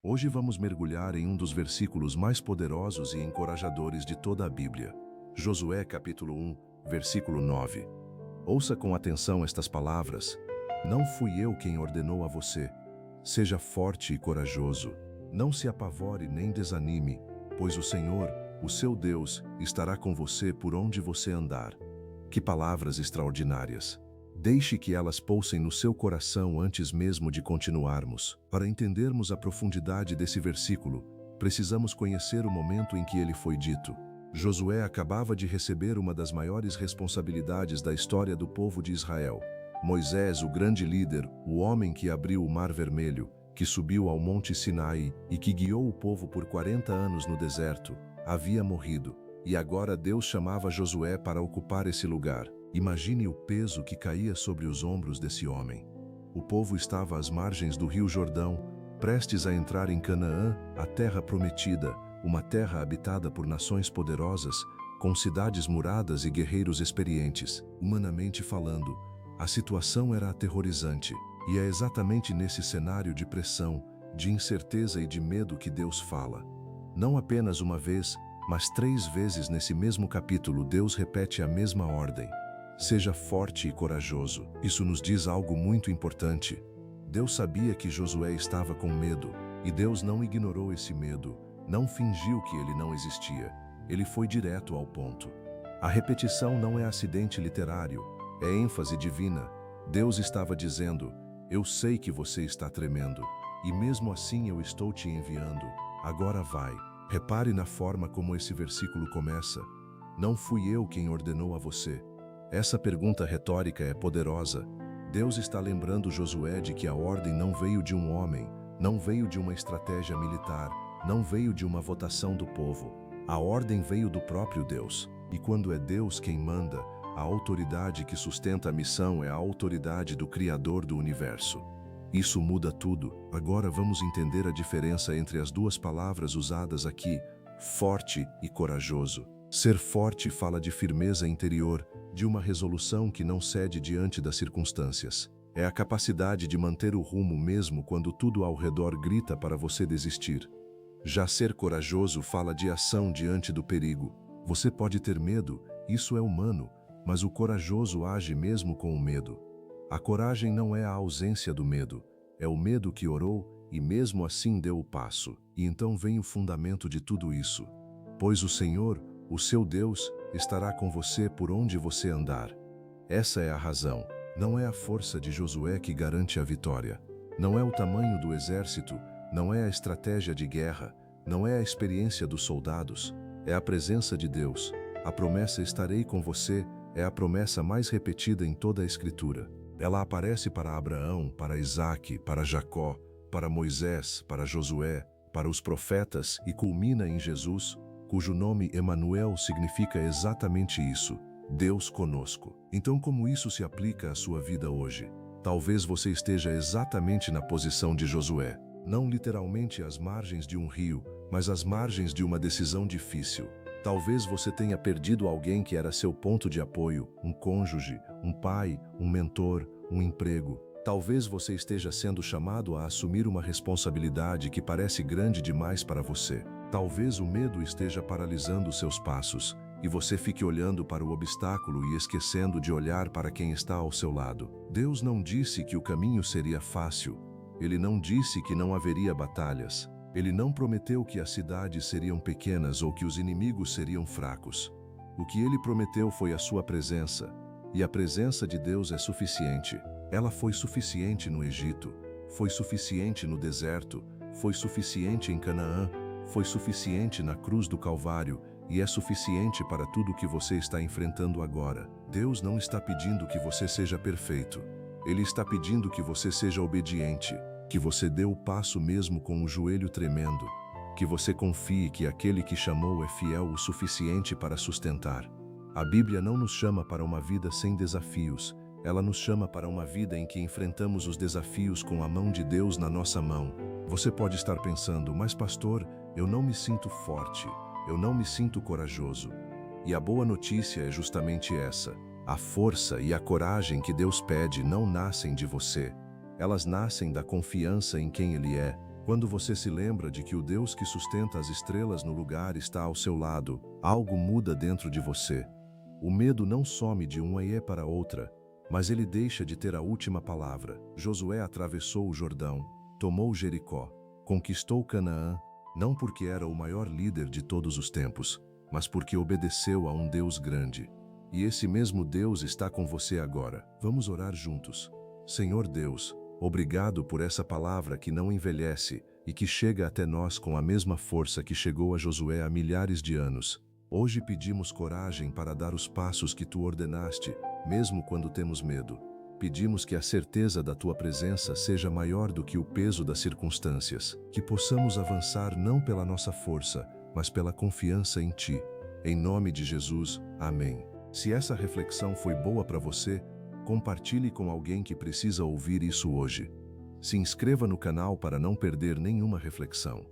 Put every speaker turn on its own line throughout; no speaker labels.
Hoje vamos mergulhar em um dos versículos mais poderosos e encorajadores de toda a Bíblia. Josué capítulo 1, versículo 9. Ouça com atenção estas palavras. Não fui eu quem ordenou a você. Seja forte e corajoso. Não se apavore nem desanime, pois o Senhor, o seu Deus, estará com você por onde você andar. Que palavras extraordinárias! Deixe que elas pousem no seu coração antes mesmo de continuarmos. Para entendermos a profundidade desse versículo, precisamos conhecer o momento em que ele foi dito. Josué acabava de receber uma das maiores responsabilidades da história do povo de Israel. Moisés, o grande líder, o homem que abriu o Mar Vermelho, que subiu ao Monte Sinai e que guiou o povo por 40 anos no deserto, havia morrido. E agora Deus chamava Josué para ocupar esse lugar. Imagine o peso que caía sobre os ombros desse homem. O povo estava às margens do rio Jordão, prestes a entrar em Canaã, a terra prometida, uma terra habitada por nações poderosas, com cidades muradas e guerreiros experientes. Humanamente falando, a situação era aterrorizante, e é exatamente nesse cenário de pressão, de incerteza e de medo que Deus fala. Não apenas uma vez, mas 3 vezes nesse mesmo capítulo Deus repete a mesma ordem. Seja forte e corajoso. Isso nos diz algo muito importante. Deus sabia que Josué estava com medo, e Deus não ignorou esse medo, não fingiu que ele não existia. Ele foi direto ao ponto. A repetição não é acidente literário, é ênfase divina. Deus estava dizendo: eu sei que você está tremendo, e mesmo assim eu estou te enviando. Agora vai. Repare na forma como esse versículo começa. Não fui eu quem ordenou a você. Essa pergunta retórica é poderosa. Deus está lembrando Josué de que a ordem não veio de um homem, não veio de uma estratégia militar, não veio de uma votação do povo. A ordem veio do próprio Deus. E quando é Deus quem manda, a autoridade que sustenta a missão é a autoridade do Criador do universo. Isso muda tudo. Agora vamos entender a diferença entre as duas palavras usadas aqui, forte e corajoso. Ser forte fala de firmeza interior, de uma resolução que não cede diante das circunstâncias. É a capacidade de manter o rumo mesmo quando tudo ao redor grita para você desistir. Já ser corajoso fala de ação diante do perigo. Você pode ter medo, isso é humano, mas o corajoso age mesmo com o medo. A coragem não é a ausência do medo, é o medo que orou e mesmo assim deu o passo. E então vem o fundamento de tudo isso. Pois o Senhor, o seu Deus, estará com você por onde você andar. Essa é a razão. Não é a força de Josué que garante a vitória. Não é o tamanho do exército, não é a estratégia de guerra, não é a experiência dos soldados. É a presença de Deus. A promessa "estarei com você" é a promessa mais repetida em toda a Escritura. Ela aparece para Abraão, para Isaque, para Jacó, para Moisés, para Josué, para os profetas e culmina em Jesus, cujo nome Emanuel significa exatamente isso, Deus conosco. Então, como isso se aplica à sua vida hoje? Talvez você esteja exatamente na posição de Josué, não literalmente às margens de um rio, mas às margens de uma decisão difícil. Talvez você tenha perdido alguém que era seu ponto de apoio, um cônjuge, um pai, um mentor, um emprego. Talvez você esteja sendo chamado a assumir uma responsabilidade que parece grande demais para você. Talvez o medo esteja paralisando seus passos, e você fique olhando para o obstáculo e esquecendo de olhar para quem está ao seu lado. Deus não disse que o caminho seria fácil. Ele não disse que não haveria batalhas. Ele não prometeu que as cidades seriam pequenas ou que os inimigos seriam fracos. O que ele prometeu foi a sua presença, e a presença de Deus é suficiente. Ela foi suficiente no Egito, foi suficiente no deserto, foi suficiente em Canaã, foi suficiente na cruz do Calvário e é suficiente para tudo o que você está enfrentando agora. Deus não está pedindo que você seja perfeito. Ele está pedindo que você seja obediente, que você dê o passo mesmo com o joelho tremendo, que você confie que aquele que chamou é fiel o suficiente para sustentar. A Bíblia não nos chama para uma vida sem desafios, ela nos chama para uma vida em que enfrentamos os desafios com a mão de Deus na nossa mão. Você pode estar pensando, mas pastor, eu não me sinto forte, eu não me sinto corajoso. E a boa notícia é justamente essa. A força e a coragem que Deus pede não nascem de você. Elas nascem da confiança em quem Ele é, Quando você se lembra de que o Deus que sustenta as estrelas no lugar está ao seu lado, algo muda dentro de você. O medo não some de uma para outra, mas ele deixa de ter a última palavra. Josué atravessou o Jordão, tomou Jericó, conquistou Canaã, não porque era o maior líder de todos os tempos, mas porque obedeceu a um Deus grande. E esse mesmo Deus está com você agora. Vamos orar juntos. Senhor Deus, obrigado por essa palavra que não envelhece e que chega até nós com a mesma força que chegou a Josué há milhares de anos. Hoje pedimos coragem para dar os passos que tu ordenaste, mesmo quando temos medo. Pedimos que a certeza da tua presença seja maior do que o peso das circunstâncias, que possamos avançar não pela nossa força, mas pela confiança em ti. Em nome de Jesus, amém. Se essa reflexão foi boa para você, compartilhe com alguém que precisa ouvir isso hoje. Se inscreva no canal para não perder nenhuma reflexão.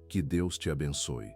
Que Deus te abençoe.